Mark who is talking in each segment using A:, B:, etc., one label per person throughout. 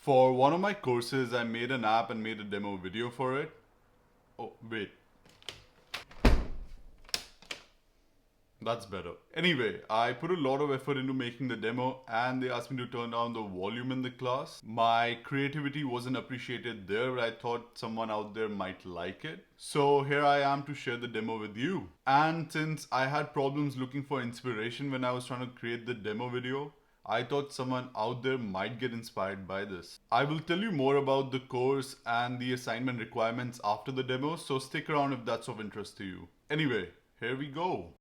A: For one of my courses, I made an app and made a demo video for it. Oh, wait. That's better. Anyway, I put a lot of effort into making the demo and they asked me to turn down the volume in the class. My creativity wasn't appreciated there, but I thought someone out there might like it. So here I am to share the demo with you. And since I had problems looking for inspiration when I was trying to create the demo video, I thought someone out there might get inspired by this. I will tell you more about the course and the assignment requirements after the demo, so stick around if that's of interest to you. Anyway, here we go.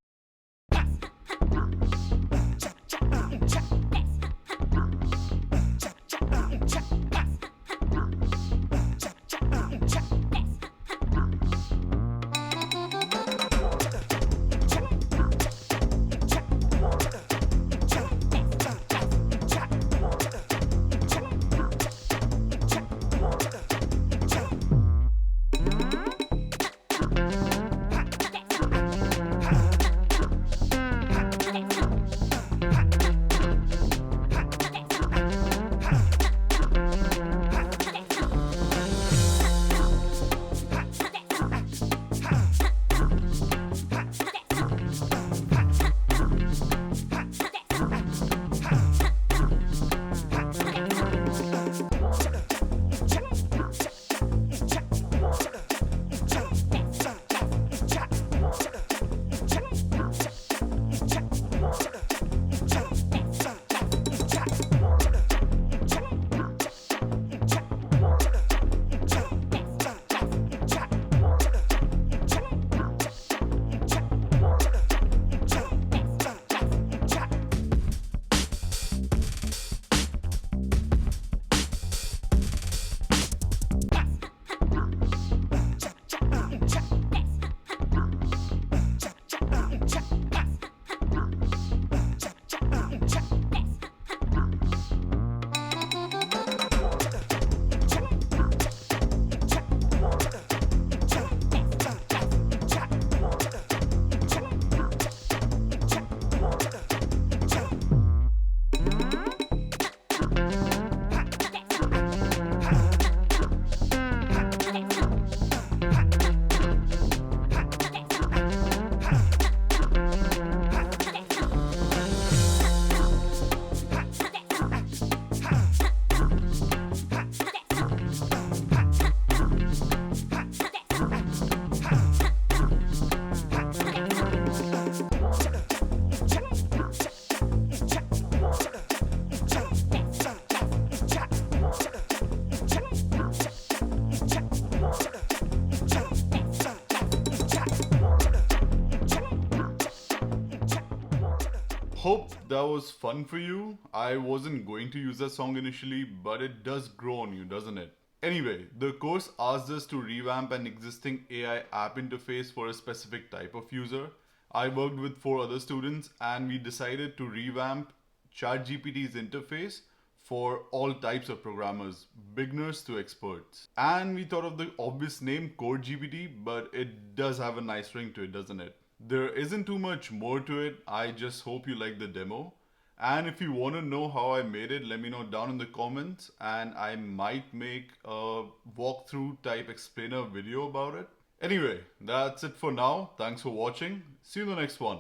A: Hope that was fun for you. I wasn't going to use that song initially, but it does grow on you, doesn't it? Anyway, the course asked us to revamp an existing AI app interface for a specific type of user. I worked with 4 other students and we decided to revamp ChatGPT's interface for all types of programmers, beginners to experts. And we thought of the obvious name CodeGPT, but it does have a nice ring to it, doesn't it? There isn't too much more to it. I just hope you like the demo. And if you want to know how I made it, let me know down in the comments and I might make a walkthrough type explainer video about it. Anyway, that's it for now. Thanks for watching. See you in the next one.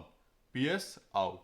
A: PS out.